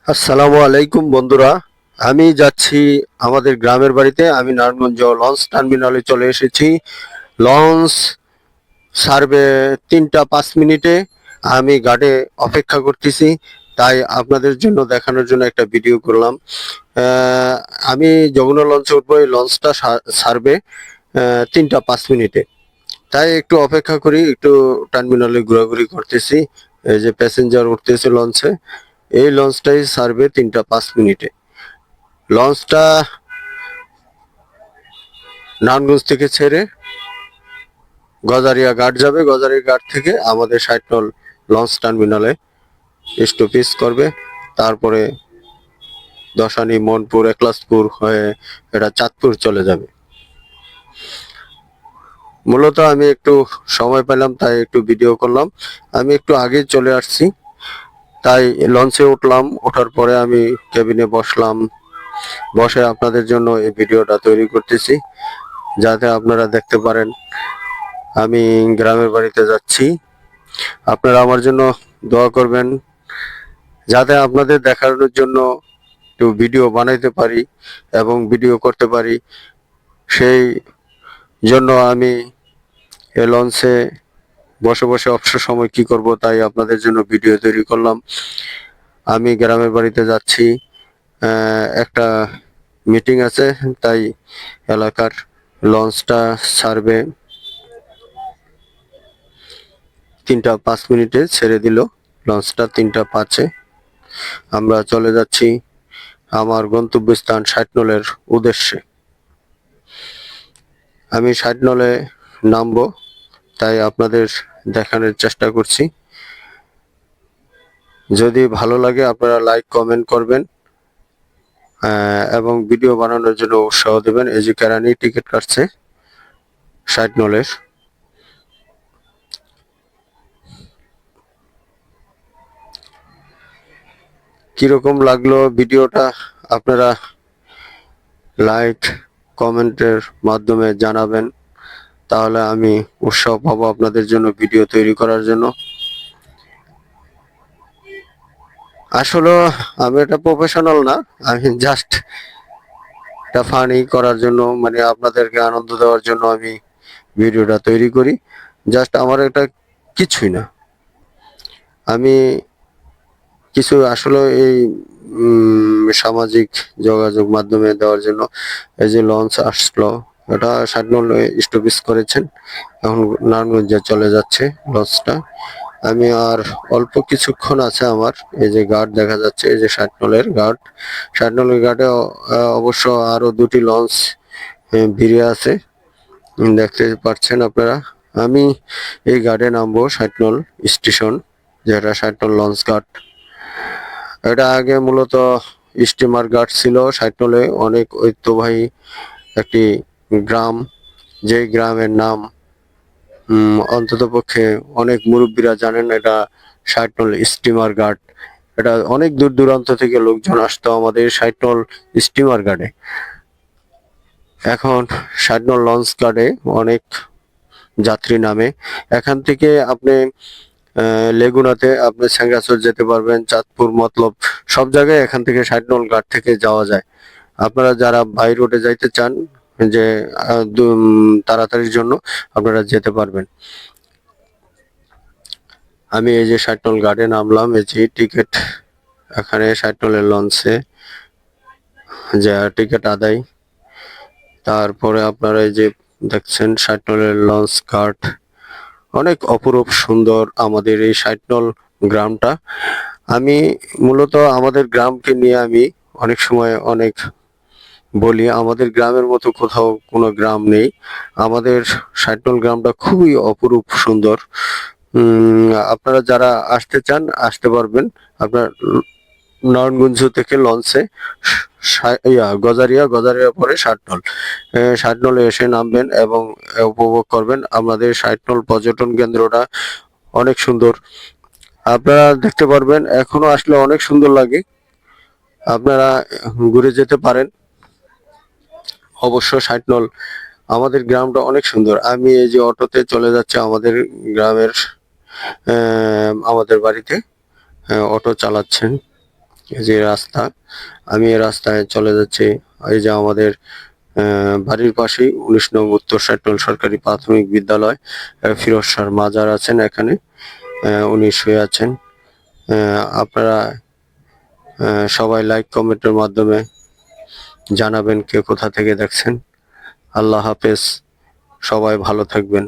আসসালামু আলাইকুম বন্ধুরা। আমি যাচ্ছি আমাদের গ্রামের বাড়িতে। আমি নারায়ণগঞ্জ লঞ্চ টার্মিনালে চলে এসেছি। লঞ্চ ছাড়বে 3টা 5 মিনিটে। আমি ঘাটে অপেক্ষা করতেছি, তাই আপনাদের জন্য দেখানোর জন্য একটা ভিডিও করলাম। আহ, আমি যখন লঞ্চে উঠবো, এই লঞ্চটা ছাড়বে 3টা 5 মিনিটে। তাই একটু অপেক্ষা করি, একটু টার্মিনালে ঘোরাঘুরি করতেছি। এই যে প্যাসেঞ্জার উঠতেছে লঞ্চে, এই লঞ্চটাই ছাড়বে 3টা 5 মিনিটে। লঞ্চটা নারায়ণগঞ্জ থেকে ছেড়ে গজারিয়া ঘাট যাবে। গজারিয়া ঘাট থেকে আমাদের 60 নং লঞ্চ টার্মিনালে স্টপেজ করবে। তারপরে দশানী, মনপুর, একলাসপুর হয়ে এটা চাঁদপুর চলে যাবে। মূলত আমি একটু সময় পেলাম, তাই একটু ভিডিও করলাম। আমি একটু আগে চলে আসছি, তাই লঞ্চে উঠলাম। ওঠার পরে আমি কেবিনে বসলাম। বসে আপনাদের জন্য এই ভিডিওটা তৈরি করতেছি, যাতে আপনারা দেখতে পারেন আমি গ্রামের বাড়িতে যাচ্ছি। আপনারা আমার জন্য দোয়া করবেন, যাতে আপনাদের দেখানোর জন্য একটু ভিডিও বানাইতে পারি এবং ভিডিও করতে পারি। সেই জন্য আমি এই লঞ্চে বসে বসে অবসর সময় কি করব, তাই আপনাদের জন্য ভিডিও তৈরি করলাম। আমি গ্রামের বাড়িতে যাচ্ছি, একটা মিটিং আছে, তাই এলাকার লঞ্চটা ছাড়বে 3টা 5 মিনিটে। ছেড়ে দিল লঞ্চটা 3টা 5-এ। আমরা চলে যাচ্ছি আমার গন্তব্যস্থান 60 নলের উদ্দেশ্যে। আমি 60 নলে নামবো, তাই আপনাদের দেখানোর চেষ্টা করছি। যদি ভালো লাগে আপনারা লাইক কমেন্ট করবেন এবং ভিডিও বানানোর জন্য উৎসাহ দেবেন। এই যে কেরানি টিকিট কাটছে 60 নলের। কিরকম লাগলো ভিডিওটা আপনারা লাইক কমেন্টের মাধ্যমে জানাবেন, তাহলে আমি উৎসাহ পাবো আপনাদের জন্য ভিডিও তৈরি করার জন্য। আসলে আমি এটা প্রফেশনাল না, আমি জাস্ট এটা ফানি করার জন্য, মানে আপনাদেরকে আনন্দ দেওয়ার জন্য আমি ভিডিওটা তৈরি করি। জাস্ট আমার এটা কিছুই না। আমি কিছু আসলে এই সামাজিক যোগাযোগ মাধ্যমে দেওয়ার জন্য। এই যে লঞ্চ আসলো, এটা 60 নং স্টপেজ করেছেন, এখন নারায়ণগঞ্জে চলে যাচ্ছে লঞ্চটা। আমি আর অল্প কিছুক্ষণ আছে আমার। এই যে গার্ড দেখা যাচ্ছে, এই যে 60 নলের গার্ড। 60 নলের গার্ডে অবশ্য আরো দুটি লঞ্চ ভিড়ে আছে, দেখতে পাচ্ছেন আপনারা। আমি এই গার্ডে নামবো 60 নল স্টেশন, যেটা 60 নল লঞ্চ গার্ড। এটা আগে মূলত স্টিমার গার্ড ছিল 60 নলে। অনেক ঐতিহ্যবাহী একটি গ্রাম, যে গ্রামের নাম অন্তত পক্ষে অনেক মুরব্বীরা জানেন। এটা 60 নল স্টিমার গার্ড। এটা অনেক দূর দূরান্ত থেকে লোকজন আসতো আমাদের 60 নল স্টিমার গার্ডে। এখন 60 নল লঞ্চ গার্ডে অনেক যাত্রী নামে। এখান থেকে আপনি লেগুনাতে আপনি সেঙ্গাচর যেতে পারবেন, চাঁদপুর, মতলব সব জায়গায় এখান থেকে 60 নল ঘাট থেকে যাওয়া যায়। আপনারা যারা বাই রোডে যাইতে চান, যে তাড়াতাড়ির জন্য আপনারা যেতে পারবেন। আমি এই যে 60 নল ঘাটে নামলাম। এই যে টিকিট, এখানে 60 নলের লঞ্চে যা টিকিট আদায়। তারপরে আপনারা এই যে দেখছেন 60 নলের লঞ্চ ঘাট। অনেক অপরূপ সুন্দর আমাদের এই 60 নল গ্রামটা। আমি মূলত আমাদের গ্রামকে নিয়ে আমি অনেক সময় অনেক বলি, আমাদের গ্রামের মতো কোথাও কোনো গ্রাম নেই। আমাদের 60 নল গ্রামটা খুবই অপরূপ সুন্দর। আপনারা যারা আসতে চান আসতে পারবেন। আপনার নারায়ণগঞ্জ থেকে লঞ্চে গজারিয়া পরে 60 নল, 60 নলে এসে নামবেন এবং উপভোগ করবেন। আমাদের 60 নল পর্যটন কেন্দ্রটা অনেক সুন্দর, আপনারা দেখতে পারবেন। এখনো আসলে অনেক সুন্দর লাগে, আপনারা ঘুরে যেতে পারেন অবশ্য। 60 নল আমাদের গ্রামটা অনেক সুন্দর। আমি এই যে অটোতে চলে যাচ্ছে আমাদের গ্রামের আমাদের বাড়িতে, অটো চালাচ্ছেন। এই যে রাস্তা, আমি এই রাস্তায় চলে যাচ্ছি। এই যে আমাদের বাড়ির পাশেই ১৯ নং উত্তর ষাটল সরকারি প্রাথমিক বিদ্যালয়। ফিরোজ শাহর মাজার আছেন এখানে, উনি শুয়ে আছেন। আপনারা সবাই লাইক কমেন্টের মাধ্যমে জানাবেন কে কোথা থেকে দেখছেন। আল্লাহ হাফেজ, সবাই ভালো থাকবেন।